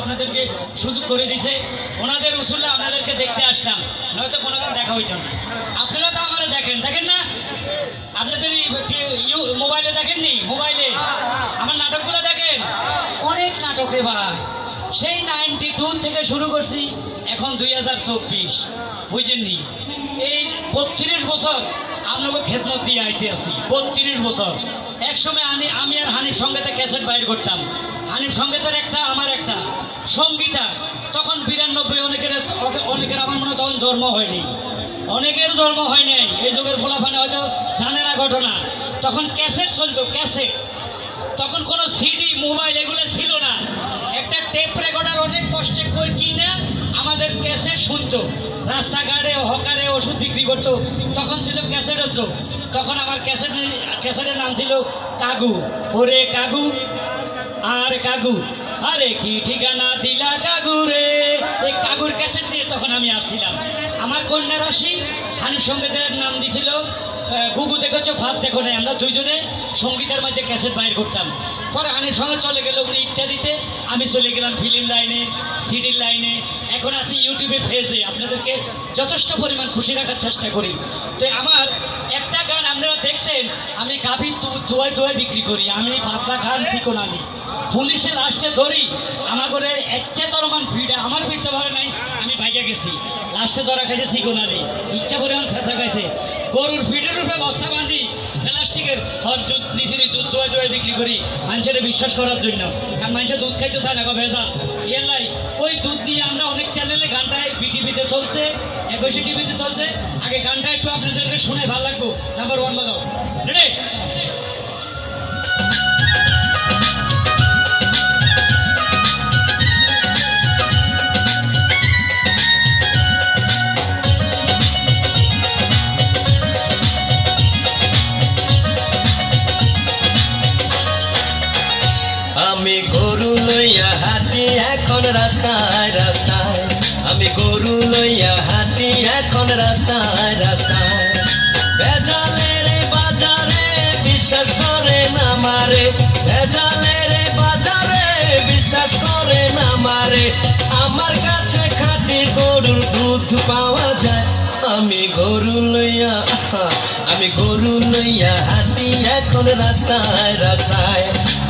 আপনাদেরকে সুযোগ করে দিছে, ওনাদের উসুলে আপনাদেরকে দেখতে আসলাম, হয়তো কোনোদিন দেখা হইতো না। আপনারা তো আমার দেখেন না, আপনাদের মোবাইলে দেখেননি? মোবাইলে আমার নাটকগুলো দেখেন, অনেক নাটক রে ভাই। সেই 92 থেকে শুরু করছি, এখন 2024, বুঝেননি? এই 32 বছর আপনাকে খেদমত দিয়ে আইতে আসি, 32 বছর। একসময় আমি আর হানিফ সঙ্গীতে ক্যাসেট বাইর করতাম। হানিফ সঙ্গীতের একটা, আমার একটা সঙ্গীতা, তখন 92, অনেকের আমার মনে হয় তখন জন্ম হয়নি, অনেকের জন্ম হয় নাই। এই যুগের ফলাফানে হয়তো জানে না ঘটনা। তখন ক্যাসেট চলতো, ক্যাসেট। তখন কোনো সিডি, মোবাইল এগুলো ছিল না। একটা টেপ রেকর্ডার অনেক কষ্টে করে কিনে আমাদের ক্যাসেট শুনতো। রাস্তাঘাটে হকারে ওষুধ বিক্রি করতো, তখন ছিল ক্যাসেটের যুগ। তখন আমার ক্যাসেটের নাম ছিল কাগু। ওরে কাগু আর কাগু, আরে কি ঠিকানা দিলা কাগু রে। এই কাগুর ক্যাসেট নিয়ে তখন আমি আসছিলাম। আমার কন্যা রাশি হানিফ সঙ্গীতের নাম দিছিল গুগু দেখেছো ভাত দেখো নাই। আমরা দুইজনে সঙ্গীতের মধ্যে ক্যাসেট বাইর করতাম। পরে হানিফ সঙ্গে চলে গেল উনি ইত্যাদিতে, আমি চলে গেলাম ফিল্ম লাইনে, সিডির লাইনে। এখন আসি ইউটিউবে, ফেজে আপনাদেরকে যথেষ্ট পরিমাণ খুশি রাখার চেষ্টা করি। তো আমার একটা গান আপনারা দেখছেন, আমি গাভীর ধোয়ায় ধোয়ায় বিক্রি করি। আমি পাতলা খান চিকন আলী, পুলিশে লাস্টে ধরি আমার করে একটা তরমান ভিড়ে, আমার ভিড়তে পারে নাই, আমি বাইকে গেছি। লাস্টে ধরা খাইছে চিকন আলী, ইচ্ছা পরিমাণ চেঁচা খাইছে। গরুর ফিডের উপরে বস্তা বাঁধি প্লাস্টিকের, হর দুধ নিচে দুধ ধোয়ায় ধোয়ায় বিক্রি করি মানুষের বিশ্বাস করার জন্য। কারণ মানুষের দুধ খাইতে চায় না, ভেজা এলাই। ওই দুধ দিয়ে আমরা অনেক চ্যানেলে গানটায় বিটিভিতে চলছে, 21 টিভিতে চলছে। আগে গানটা একটু আপনাদেরকে শুনে ভালো লাগবো। নাম্বার 1 বাজাও, রেডি? আমি গরু লইয়া হাঁটি এখন রাস্তায় রাস্তায়, আমি গরু লইয়া হাঁটি এখন রাস্তায় রাস্তায়। ভেজালের বাজারে বিশ্বাস করে না মারে, ভেজালের বাজারে বিশ্বাস করে না মারে। আমার কাছে খাঁটি গরুর দুধ পাওয়া যায়। আমি গরু লইয়া হাঁটি এখন রাস্তায় রাস্তায়,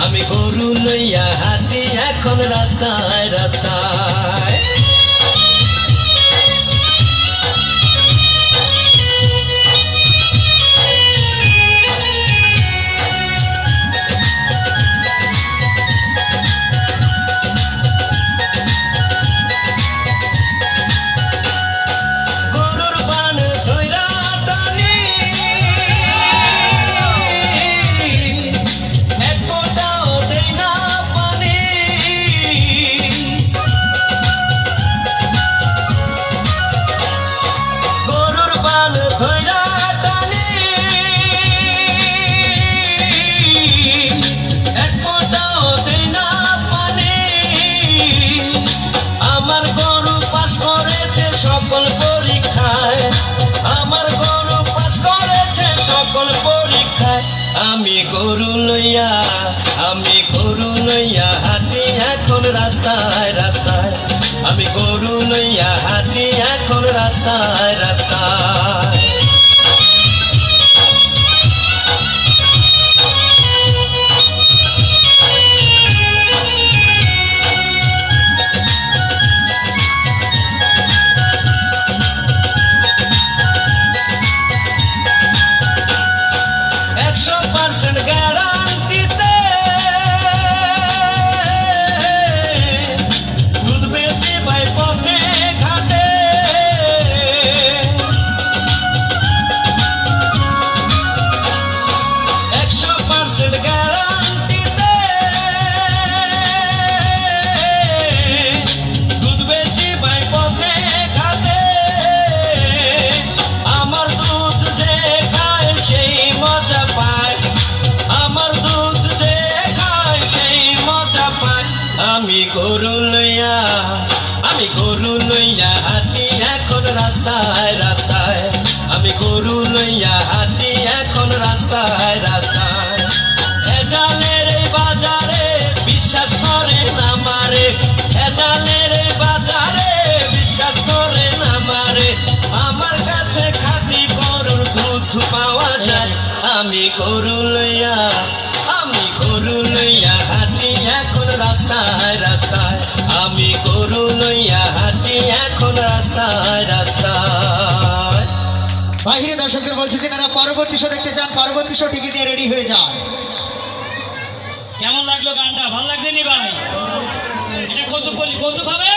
আমি গরু লইয়া হাঁটি এখন রাস্তায় রাস্তায়। আমি গরু লইয়া হাঁটি এখন রাস্তায় রাস্তায়, আমি গরু লইয়া হাঁটি এখন রাস্তায় রাস্তায়। আমি গরু লইয়া হাঁটি এখন রাস্তায় রাস্তায়, আমি গরু লইয়া হাঁটি এখন রাস্তায় রাস্তায়। ভেজালের বাজারে বিশ্বাস করে না মারে, আমি গরু লইয়া হাঁটি এখন রাস্তায় রাস্তায় আমি গরু লইয়া হাঁটি এখন রাস্তায় রাস্তায় বাহিরে দর্শকদের বলছে যে তারা পরবর্তী শো দেখতে চান, পরবর্তী শো টিকিট নিয়ে রেডি হয়ে যান। কেমন লাগলো গানটা? ভালো লাগছে নি ভাই? এটা কৌতুক বলি, কৌতুক হবে?